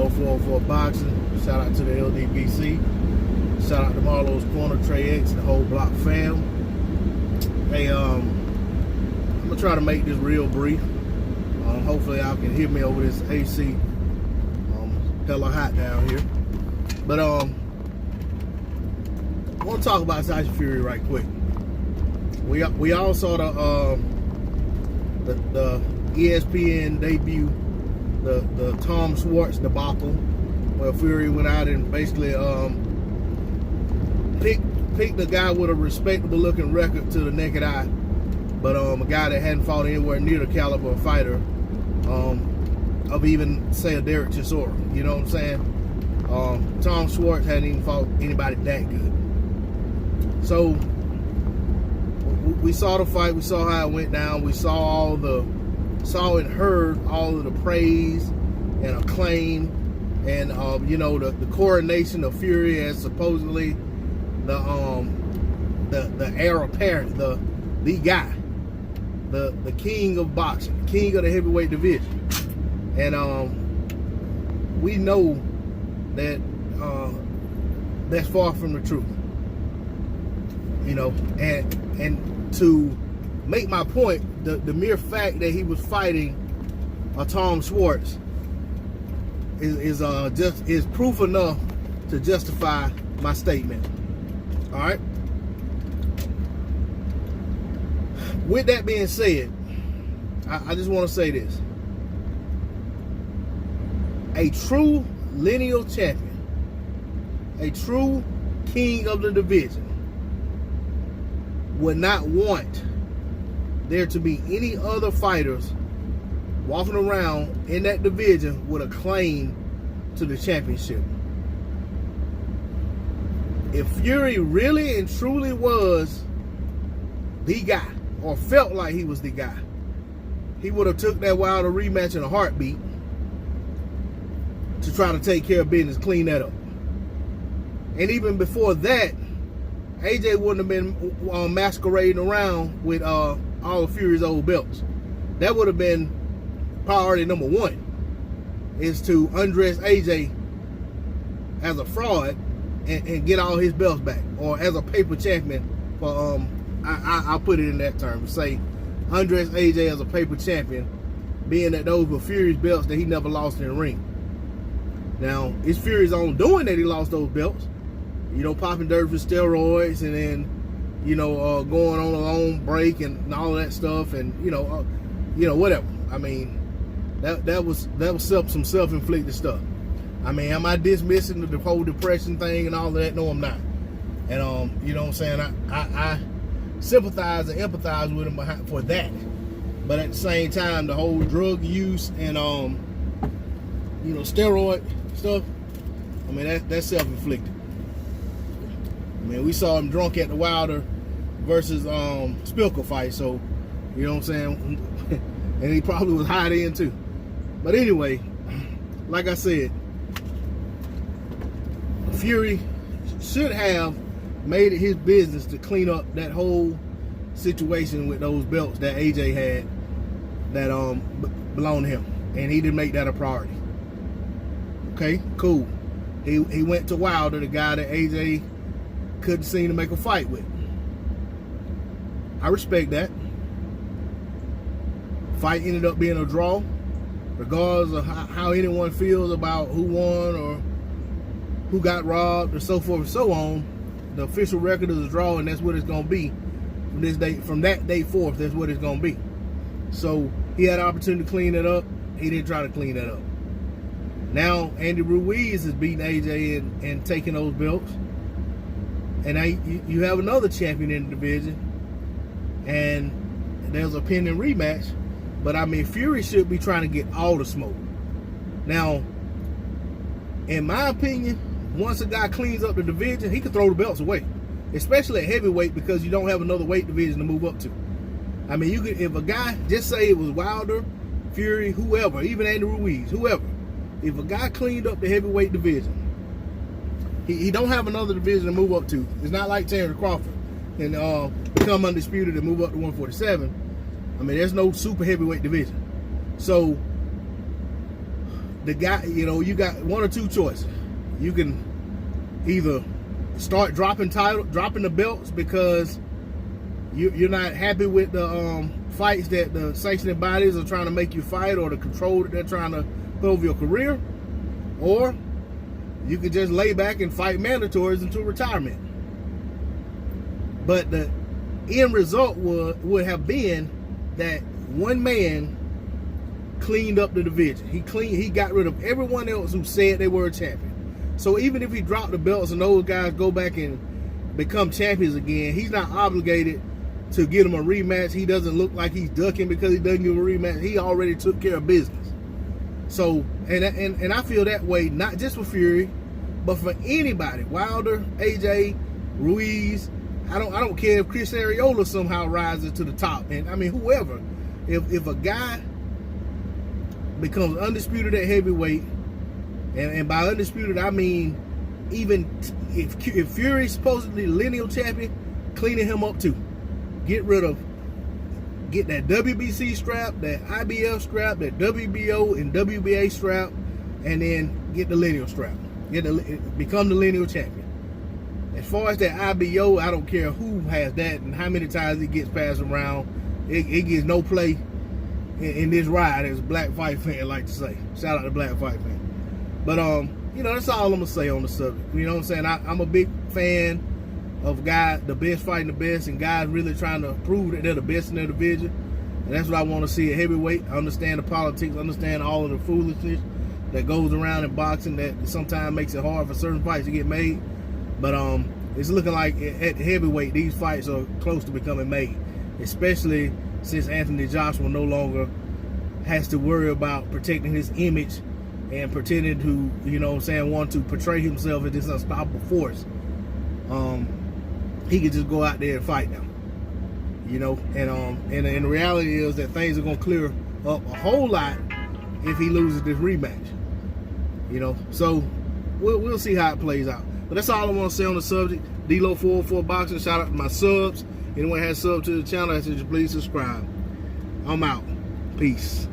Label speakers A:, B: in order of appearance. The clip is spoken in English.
A: Hello 404 Boxing. Shout out to the LDBC. Shout out to Marlo's Corner, Trey X, the whole block fam. Hey, I'm gonna try to make this real brief. Hopefully y'all can hear me over this AC. Hella hot down here. But I want to talk about Tyson Fury right quick. We all saw the ESPN debut, the Tom Schwartz debacle, where Fury went out and basically picked a guy with a respectable looking record to the naked eye, but a guy that hadn't fought anywhere near the caliber of fighter of even say a Derek Chisora. You know what I'm saying? Tom Schwartz hadn't even fought anybody that good. So we saw the fight, we saw how it went down, we saw and heard all of the praise and acclaim and the coronation of Fury as supposedly the heir apparent, the guy, the king of boxing, king of the heavyweight division. And we know that that's far from the truth. And to make my point, the mere fact that he was fighting Tom Schwartz is proof enough to justify my statement. All right. With that being said, I just want to say this: a true lineal champion, a true king of the division, would not want there to be any other fighters walking around in that division with a claim to the championship. If Fury really and truly was the guy, or felt like he was the guy, he would have took that Wilder rematch in a heartbeat to try to take care of business, clean that up. And even before that, AJ wouldn't have been masquerading around with all of Fury's old belts. That would have been priority number one, is to undress AJ as a fraud and get all his belts back, or as a paper champion. For I'll put it in that term. Say undress AJ as a paper champion, being that those were Fury's belts that he never lost in the ring. Now, it's Fury's own doing that he lost those belts. Popping dirt for steroids, and then, going on a long break and all that stuff, and whatever. I mean, that was some self-inflicted stuff. I mean, am I dismissing the whole depression thing and all of that? No, I'm not. And you know what I'm saying? I sympathize and empathize with him for that. But at the same time, the whole drug use and steroid stuff, I mean, that's self-inflicted. I mean, we saw him drunk at the Wilder versus Spilker fight, so, you know what I'm saying? And he probably was high then too. But anyway, like I said, Fury should have made it his business to clean up that whole situation with those belts that AJ had that belonged to him, and he didn't make that a priority. Okay, cool. He went to Wilder, the guy that AJ couldn't seem to make a fight with. I respect that. Fight ended up being a draw, regardless of how anyone feels about who won or who got robbed or so forth and so on. The official record is a draw, and that's what it's going to be from this date. From that day forth, that's what it's going to be. So he had an opportunity to clean it up. He didn't try to clean that up. Now Andy Ruiz is beating AJ and taking those belts. And now you have another champion in the division, and there's a pending rematch. But I mean, Fury should be trying to get all the smoke. Now, in my opinion, once a guy cleans up the division, he can throw the belts away, especially at heavyweight, because you don't have another weight division to move up to. I mean, you could, if a guy, just say it was Wilder, Fury, whoever, even Andy Ruiz, whoever, if a guy cleaned up the heavyweight division, he don't have another division to move up to. It's not like Terrence Crawford and become undisputed and move up to 147. I mean, there's no super heavyweight division. So the guy, you know, you got one or two choices. You can either start dropping the belts because you're not happy with the fights that the sanctioning bodies are trying to make you fight, or the control that they're trying to put over your career, or you could just lay back and fight mandatories until retirement. But the end result would have been that one man cleaned up the division. He got rid of everyone else who said they were a champion. So even if he dropped the belts and those guys go back and become champions again, he's not obligated to get him a rematch. He doesn't look like he's ducking because he doesn't give a rematch. He already took care of business. So, and I feel that way, not just for Fury, but for anybody. Wilder, AJ, Ruiz. I don't care if Chris Arreola somehow rises to the top. And I mean, whoever. If a guy becomes undisputed at heavyweight, and by undisputed I mean even if Fury's supposedly lineal champion, cleaning him up too. Get that WBC strap, that IBF strap, that WBO and WBA strap, and then get the lineal strap. Become the lineal champion. As far as that IBO, I don't care who has that and how many times it gets passed around. It gets no play in this ride, as Black Fight fan like to say. Shout out to Black Fight fan. But you know, that's all I'm gonna say on the subject. You know what I'm saying? I'm a big fan of guys, the best fighting the best, and guys really trying to prove that they're the best in their division. And that's what I want to see at heavyweight. I understand the politics, understand all of the foolishness that goes around in boxing that sometimes makes it hard for certain fights to get made. But it's looking like at heavyweight, these fights are close to becoming made, especially since Anthony Joshua no longer has to worry about protecting his image and pretending to, you know what I'm saying, want to portray himself as this unstoppable force. He could just go out there and fight now, you know. And the reality is that things are gonna clear up a whole lot if he loses this rematch, you know. So we'll see how it plays out. But that's all I want to say on the subject. D-Lo404 Boxing. Shout out to my subs. Anyone has sub to the channel, I said, please subscribe. I'm out. Peace.